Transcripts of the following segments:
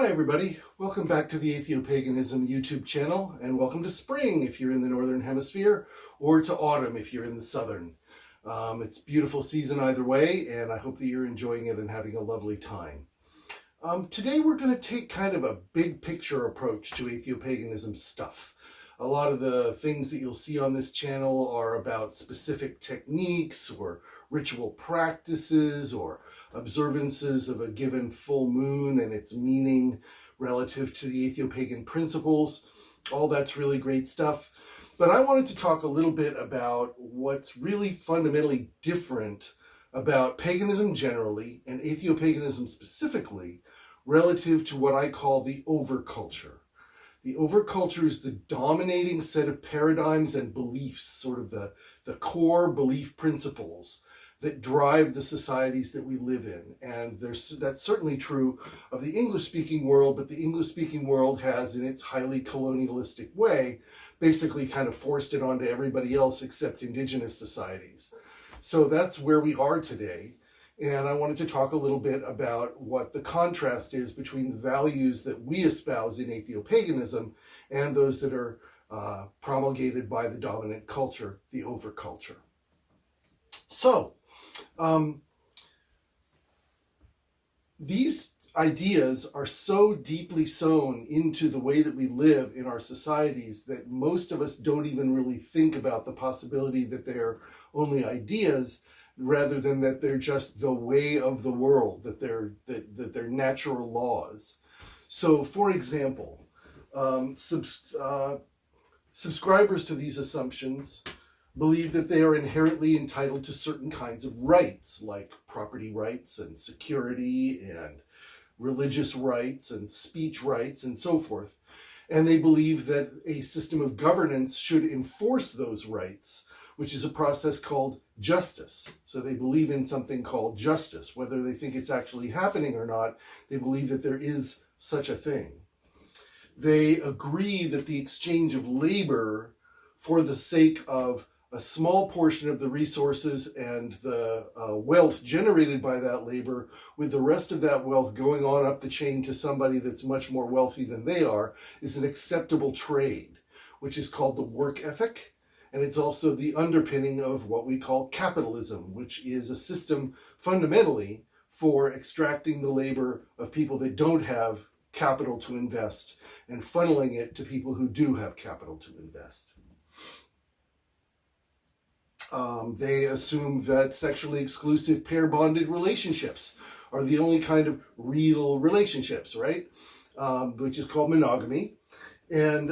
Hi everybody, welcome back to the Atheopaganism YouTube channel, and welcome to spring if you're in the northern hemisphere, or to autumn if you're in the southern. It's a beautiful season either way, and I hope that you're enjoying it and having a lovely time. Today we're going to take kind of a big picture approach to Atheopaganism stuff. A lot of the things that you'll see on this channel are about specific techniques or ritual practices or observances of a given full moon and its meaning relative to the Atheopagan principles. All that's really great stuff. But I wanted to talk a little bit about what's really fundamentally different about paganism generally and Atheopaganism specifically relative to what I call the overculture. The overculture is the dominating set of paradigms and beliefs, sort of the core belief principles that drive the societies that we live in. And that's certainly true of the English-speaking world, but the English-speaking world has, in its highly colonialistic way, basically kind of forced it onto everybody else except indigenous societies. So that's where we are today. And I wanted to talk a little bit about what the contrast is between the values that we espouse in Atheopaganism and those that are promulgated by the dominant culture, the overculture. So, these ideas are so deeply sewn into the way that we live in our societies that most of us don't even really think about the possibility that they're only ideas, rather than that they're just the way of the world, that they're natural laws. So, for example, subscribers to these assumptions believe that they are inherently entitled to certain kinds of rights, like property rights and security and religious rights and speech rights and so forth. And they believe that a system of governance should enforce those rights, which is a process called justice. So they believe in something called justice. Whether they think it's actually happening or not, they believe that there is such a thing. They agree that the exchange of labor for the sake of a small portion of the resources and the wealth generated by that labor, with the rest of that wealth going on up the chain to somebody that's much more wealthy than they are, is an acceptable trade, which is called the work ethic. And it's also the underpinning of what we call capitalism, which is a system fundamentally for extracting the labor of people that don't have capital to invest and funneling it to people who do have capital to invest. They assume that sexually exclusive pair-bonded relationships are the only kind of real relationships, right? Which is called monogamy. And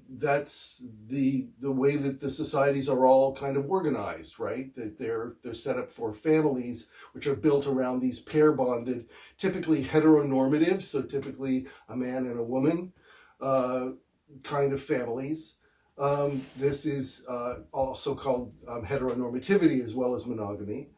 that's the way that the societies are all kind of organized, right? That they're set up for families which are built around these pair-bonded, typically heteronormative, so typically a man and a woman kind of families. This is also called heteronormativity as well as monogamy.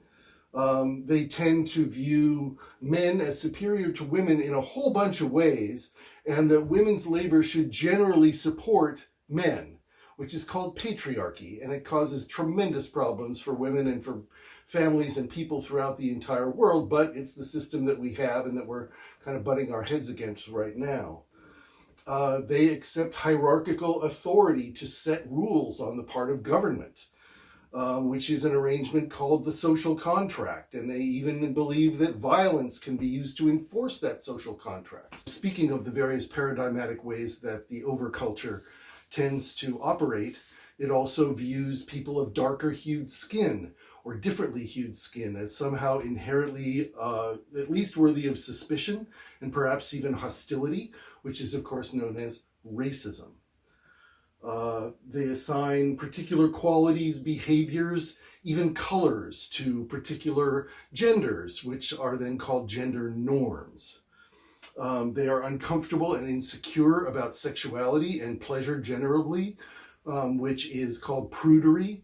They tend to view men as superior to women in a whole bunch of ways, and that women's labor should generally support men, which is called patriarchy, and it causes tremendous problems for women and for families and people throughout the entire world, but it's the system that we have and that we're kind of butting our heads against right now. They accept hierarchical authority to set rules on the part of government, which is an arrangement called the social contract. And they even believe that violence can be used to enforce that social contract. Speaking of the various paradigmatic ways that the overculture tends to operate, it also views people of darker hued skin or differently hued skin as somehow inherently at least worthy of suspicion and perhaps even hostility, which is of course known as racism. They assign particular qualities, behaviors, even colors to particular genders, which are then called gender norms. They are uncomfortable and insecure about sexuality and pleasure generally, which is called prudery.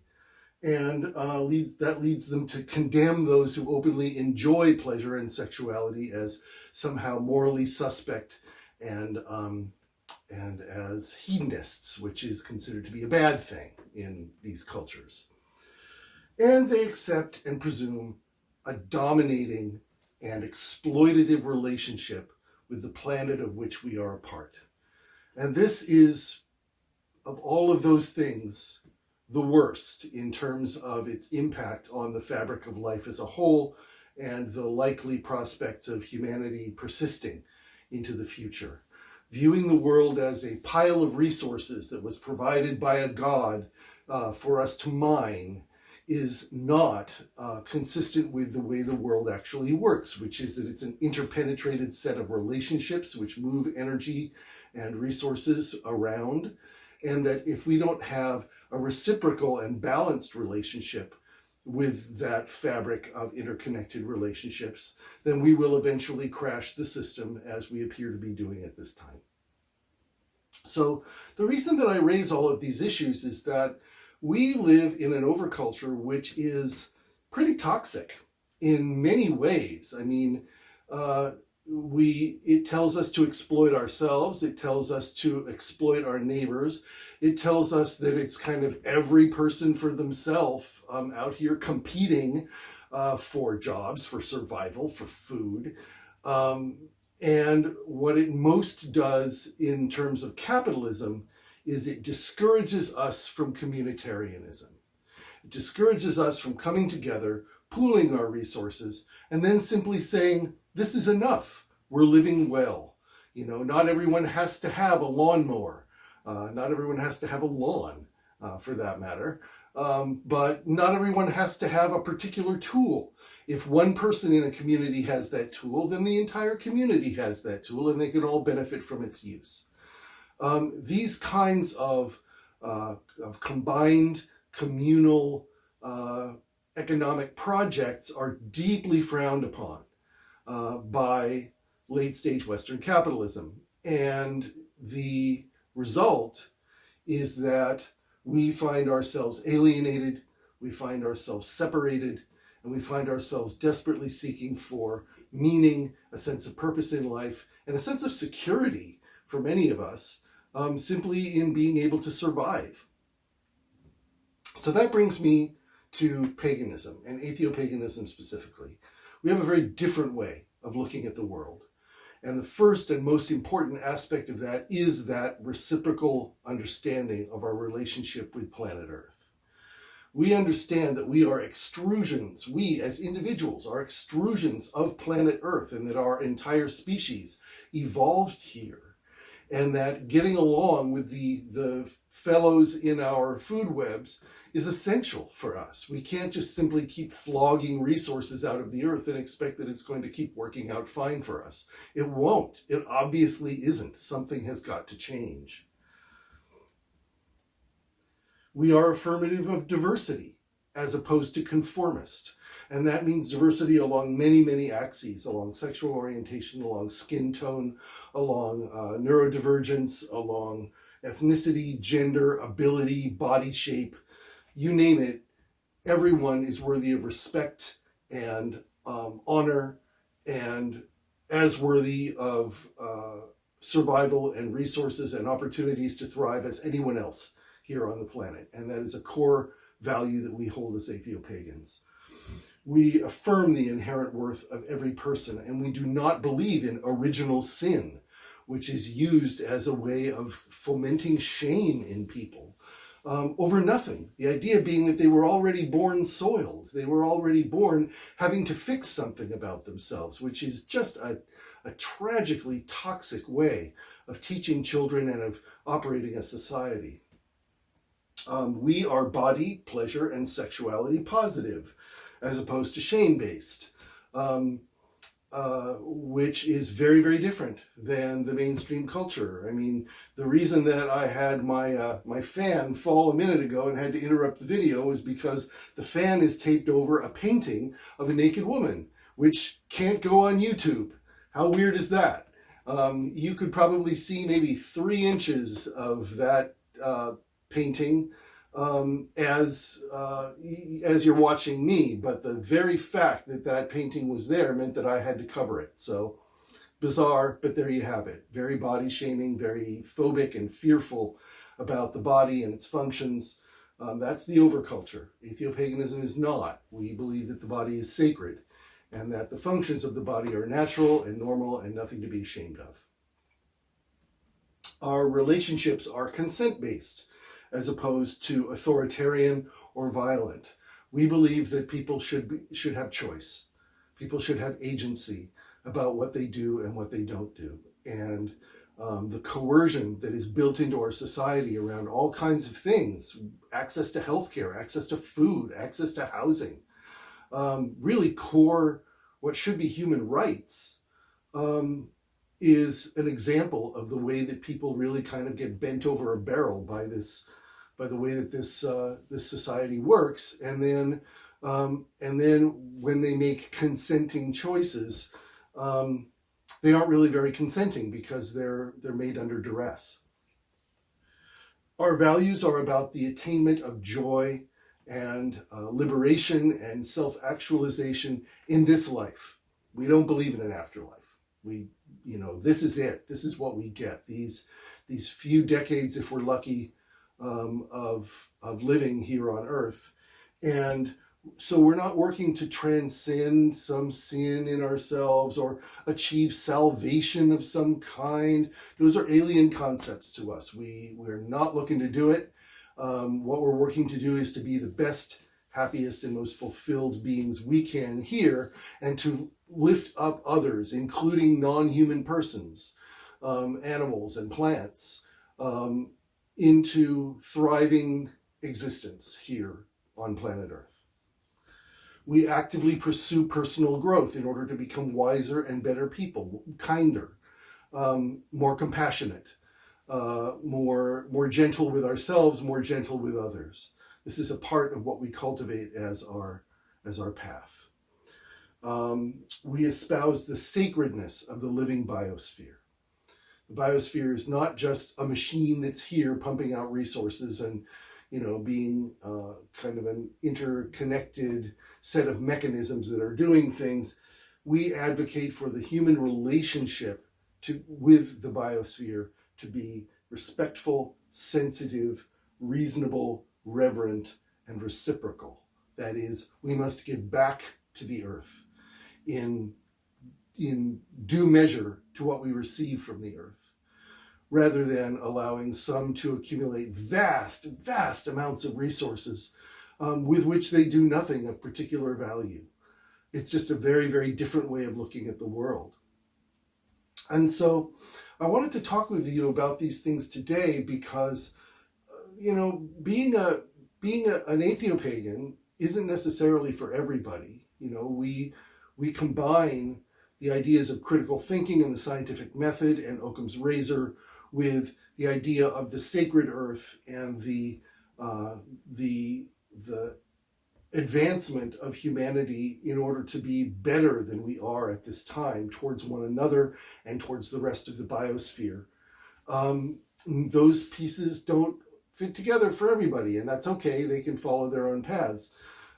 And that leads them to condemn those who openly enjoy pleasure and sexuality as somehow morally suspect and as hedonists, which is considered to be a bad thing in these cultures. And they accept and presume a dominating and exploitative relationship with the planet of which we are a part. And this is, of all of those things, the worst in terms of its impact on the fabric of life as a whole and the likely prospects of humanity persisting into the future. Viewing the world as a pile of resources that was provided by a god for us to mine is not consistent with the way the world actually works, which is that it's an interpenetrated set of relationships which move energy and resources around, and that if we don't have a reciprocal and balanced relationship with that fabric of interconnected relationships, then we will eventually crash the system as we appear to be doing at this time. So the reason that I raise all of these issues is that we live in an overculture which is pretty toxic in many ways. I mean, it tells us to exploit ourselves. It tells us to exploit our neighbors. It tells us that it's kind of every person for themselves out here competing for jobs, for survival, for food. And what it most does in terms of capitalism is it discourages us from communitarianism. It discourages us from coming together, pooling our resources, and then simply saying, this is enough. We're living well. You know, not everyone has to have a lawnmower. Not everyone has to have a lawn, for that matter. But not everyone has to have a particular tool. If one person in a community has that tool, then the entire community has that tool, and they can all benefit from its use. These kinds of combined communal economic projects are deeply frowned upon by late-stage Western capitalism. And the result is that we find ourselves alienated, we find ourselves separated, and we find ourselves desperately seeking for meaning, a sense of purpose in life, and a sense of security for many of us, simply in being able to survive. So that brings me to paganism, and Atheopaganism specifically. We have a very different way of looking at the world. And the first and most important aspect of that is that reciprocal understanding of our relationship with planet Earth. We understand that we are extrusions, we as individuals are extrusions of planet Earth, and that our entire species evolved here. And that getting along with the fellows in our food webs is essential for us. We can't just simply keep flogging resources out of the earth and expect that it's going to keep working out fine for us. It won't. It obviously isn't. Something has got to change. We are affirmative of diversity as opposed to conformist. And that means diversity along many, many axes, along sexual orientation, along skin tone, along neurodivergence, along ethnicity, gender, ability, body shape, you name it. Everyone is worthy of respect and honor, and as worthy of survival and resources and opportunities to thrive as anyone else here on the planet. And that is a core value that we hold as Atheopagans. We affirm the inherent worth of every person, and we do not believe in original sin, which is used as a way of fomenting shame in people over nothing. The idea being that they were already born soiled. They were already born having to fix something about themselves, which is just a tragically toxic way of teaching children and of operating a society. We are body, pleasure, and sexuality positive, as opposed to shame-based, which is very, very different than the mainstream culture. I mean, the reason that I had my fan fall a minute ago and had to interrupt the video was because the fan is taped over a painting of a naked woman, which can't go on YouTube. How weird is that? You could probably see maybe 3 inches of that painting as you're watching me, but the very fact that that painting was there meant that I had to cover it. So bizarre, but there you have it. Very body shaming, very phobic and fearful about the body and its functions. That's the overculture. Atheopaganism is not. We believe that the body is sacred, and that the functions of the body are natural and normal and nothing to be ashamed of. Our relationships are consent-based as opposed to authoritarian or violent. We believe that people should have choice. People should have agency about what they do and what they don't do. And the coercion that is built into our society around all kinds of things, access to healthcare, access to food, access to housing, really core, what should be human rights, is an example of the way that people really kind of get bent over a barrel by the way that this society works. And then when they make consenting choices, they aren't really very consenting because they're made under duress. Our values are about the attainment of joy and liberation and self-actualization in this life. We don't believe in an afterlife. This is it. This is what we get. These few decades, if we're lucky, of living here on Earth. And so we're not working to transcend some sin in ourselves or achieve salvation of some kind. Those are alien concepts to us. We're not looking to do it. What we're working to do is to be the best, happiest, and most fulfilled beings we can here, and to lift up others, including non-human persons, animals and plants, into thriving existence here on planet Earth. We actively pursue personal growth in order to become wiser and better people, kinder, more compassionate, more gentle with ourselves, more gentle with others. This is a part of what we cultivate as our path. We espouse the sacredness of the living biosphere. The biosphere is not just a machine that's here pumping out resources and being kind of an interconnected set of mechanisms that are doing things. We advocate for the human relationship with the biosphere to be respectful, sensitive, reasonable, reverent, and reciprocal. That is, we must give back to the earth in due measure to what we receive from the earth, rather than allowing some to accumulate vast amounts of resources with which they do nothing of particular value. It's just a very, very different way of looking at the world. And so I wanted to talk with you about these things today because, being an Atheopagan isn't necessarily for everybody. We combine the ideas of critical thinking and the scientific method and Occam's razor with the idea of the sacred earth and the advancement of humanity in order to be better than we are at this time towards one another and towards the rest of the biosphere. Those pieces don't fit together for everybody, and that's okay. They can follow their own paths.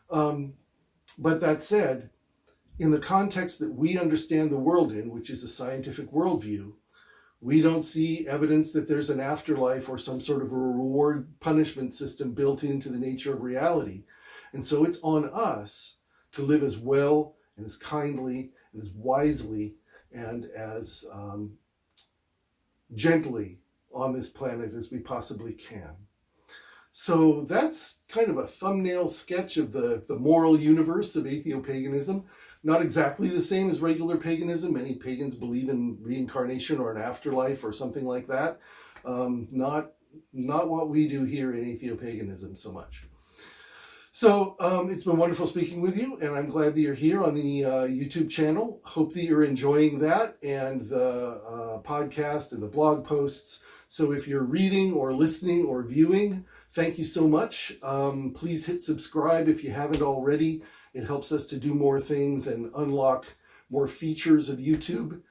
But that said, in the context that we understand the world in, which is a scientific worldview, we don't see evidence that there's an afterlife or some sort of a reward punishment system built into the nature of reality. And so it's on us to live as well and as kindly and as wisely and as gently on this planet as we possibly can. So that's kind of a thumbnail sketch of the moral universe of Atheopaganism. Not exactly the same as regular paganism. Many pagans believe in reincarnation or an afterlife or something like that. Not what we do here in Atheopaganism so much. So it's been wonderful speaking with you, and I'm glad that you're here on the YouTube channel. Hope that you're enjoying that and the podcast and the blog posts. So if you're reading or listening or viewing, thank you so much. Please hit subscribe if you haven't already. It helps us to do more things and unlock more features of YouTube.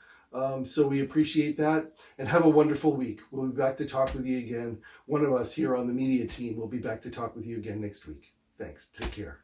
So we appreciate that, and have a wonderful week. We'll be back to talk with you again. One of us here on the media team will be back to talk with you again next week. Thanks. Take care.